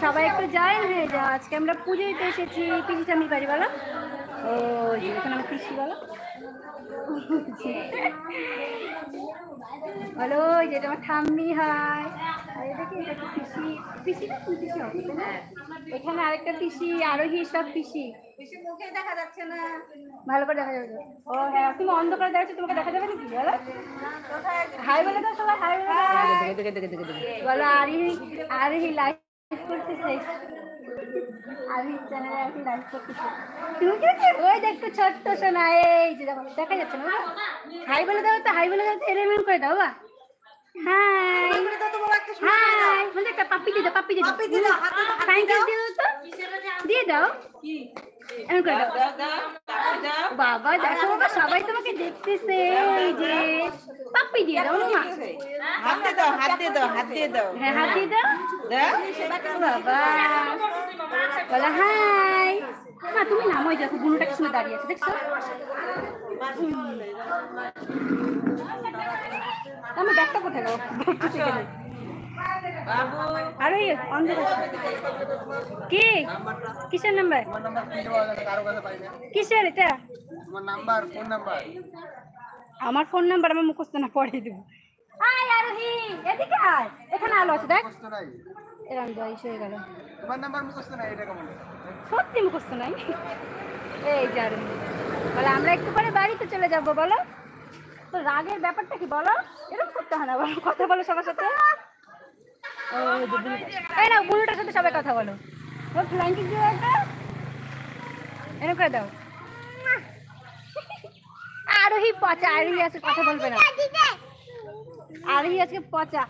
সবাই একটু জয়েন হয়ে যাও। আজকে আমরা পুজো দিতে এসেছি পিসি ঠাম্মির বাড়ি। বলো ও এখানে আমার পিসি। বলো বলো যে তোমার ঠাম্মি হয়। আর এটা কি, এটা পিসি। পিসি না তুমি পিসি হবে না? এখানে আরেকটা পিসি, আরোহী, সব পিসি। পিসি মুখে দেখা যাচ্ছে না, ভালো করে দেখা যাবে। ও হ্যাঁ, তুমি অন্ধকারে দেখাচ্ছ, তোমাকে দেখা যাবে নাকি? বলো হাই বলে দাও সবাই, হাই বলে দাও। বলো আরোহী, আরোহী লাইভ করতেছে। আরোহী চ্যানেলে আরোহী লাইভ করতেছে। তুমি কি ওই দেখো ছোট্ট সোনা, এই যে দেখো দেখা যাচ্ছে না? হাই বলে দাও তো, হাই বলে দাও তো, এরকম করে দাও। বা হাই হাই বলে একটা পাপ্পি দিয়ে দাও, পাপ্পি দিয়ে দাও, থ্যাংক ইউ দিয়ে দাও তো, দিয়ে দাও এমন করে দাও। বাবা দেখো বাবা, সবাই তোমাকে দেখতেছে। এই যে পাপ্পি দিয়ে দাও না, হাত দিয়ে দাও, হাত দিয়ে দাও, হাত দিয়ে দাও। হ্যাঁ হাত দিয়ে দাও। বাবা বলো হাই। না তুমি নাম, ওই দেখো বুনুটাকে শুনে দাঁড়িয়ে আছে, দেখছো? আমার ব্যাগটা কোথায় গো? আর ওই অন্ধকার কি কিসের নাম্বার? কিসের এটা? আমার ফোন নাম্বার আমার মুখস্থ না, পড়ে দেবো। আয় আরোহী এদিকে আয়, এখানে আলো আছে দেখ। এরকম জয়স হয়ে গেল। তোমার নাম্বার মুখস্থ নাই, এটা কেমন? সত্যি মুখস্থ নাই। এই যে আরোহী বলে আমরা একটু পরে বাড়িতে চলে যাবো। বলো তো রাগের ব্যাপারটা কি? বলো এরকম করতে হয় না, বলো কথা বলো সবার সাথে। এই না বুনুটার সাথে সবাই কথা বলো। ফ্ল্যাঙ্কিং দিয়ে একটা এরকম করে দাও। আরোহী পচা, আরোহী আজকে কথা বলবে না, আরোহী আজকে পচা।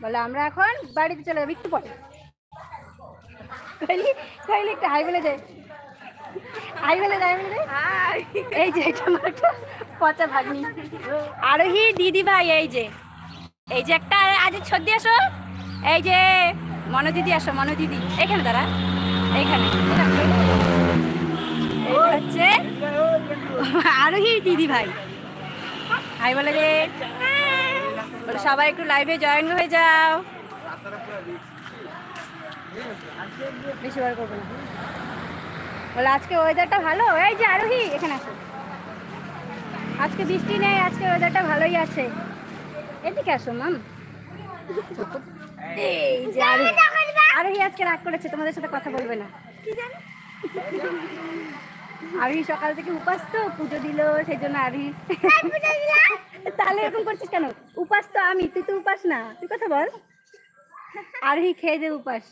বলে আমরা এখন বাড়িতে চলে যাবো একটু পরে। কইলি একটা হাই বলে যায়, হাই বলে যায়, বলে যায়। এই যে এটা আমার একটা পচা ভাগ্নি আরোহী দিদি ভাই। এই যে একটা আজ ছদ্দি আসো, এই যে মনো দিদি আসো, মনো দিদি এখানে দাঁড়া, এইখানে হচ্ছে আরোহী দিদি ভাই। হাই বলে রে, বলে সবাই একটু লাইভে জয়েন হয়ে যাও। বেশি বার করবো না। বলে আজকে ওয়েদারটা ভালো। এই যে আরোহী এখানে আসো, আজকে বৃষ্টি নেই, আজকে ওয়েদারটা ভালোই আছে। এদিকে আসো মাম। এই যে আরোহী আজকে রাগ করেছে, তোমাদের সাথে কথা বলবে না। আরোহী সকাল থেকে উপাস তো, পুজো দিল সেই জন্য। আরোহী তাহলে এরকম করছিস কেন? উপাস তো আমি, তুই তো উপাস না, তুই কথা বল। আরোহী খেয়ে দে উপাস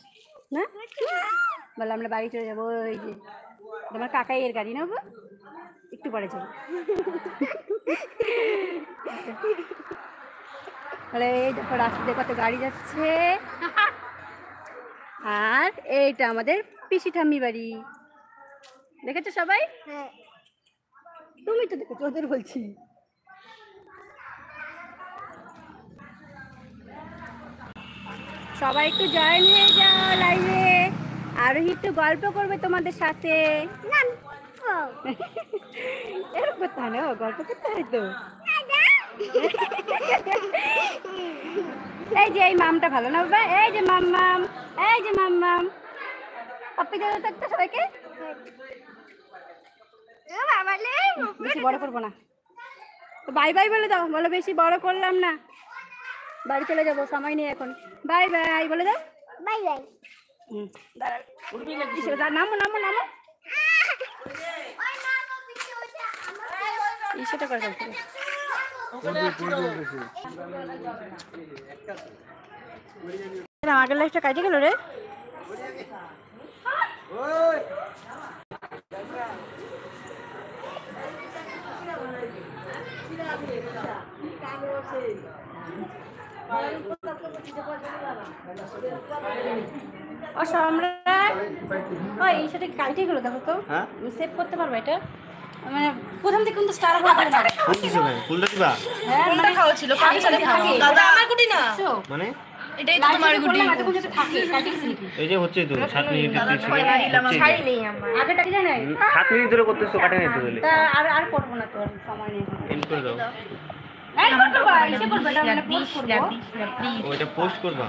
না, বলে আমরা বাড়ি চলে যাবো। ওই যে তোমার কাকাই এর গাড়ি নেবো, একটু পরে যাবো। তাহলে এই দেখো রাস্তা দিয়ে কত গাড়ি যাচ্ছে। আর এইটা আমাদের পিসি ঠাম্মি বাড়ি, দেখেছো সবাই? তুমি তো দেখেছো, ওদের বলছি। সবাই একটু জয়েন হয়ে যাও লাইভে। আরোহী একটু গল্প করবে তোমাদের সাথে। এরকম করতে হয় না, গল্প করতে হয় তো। এই যে এই মামটা ভালো না বাবা, এই যে মাম্মাম, এই যে মাম্মাম। পাপ্পি দাও তো একটা সবাইকে। বেশি বড় করবো না, বাই বাই বলে দাও। বলো বেশি বড় করলাম না, বাড়ি চলে যাবো, সময় নেই এখন। বাই বাই বলে দাও। Bye bye. নামো নামো নামো, সেটা করে আগের লাইফটা কাটে গেল রে। ও সম্রাট, ওই সেটা কাটে গেল, দেখো তো সেভ করতে পারবো এটা? মানে প্রথম থেকে কিন্তু স্টার হবে না। কোন কিছু না, কোনটা দিবা? হ্যাঁ মানে খাওয়া ছিল, কার সাথে খাওয়া? দাদা আমার গুটি না মানে এটাই তো তোমার গুটি। মাঝে কোন যেটা থাকে কাটে গেছে নাকি? এই যে হচ্ছে তো 7 মিনিট দিতেছি, ছাই নেই আমার আগে টাকি জানাই 7 মিনিট ধরে করতেছো, কাটে নাই তো বলে। তা আর করব না, তো সময় নেই। এন্ড করে দাও। এই করব, এসে করব, এটা মানে পোস্ট করব। ওইটা পোস্ট করবা।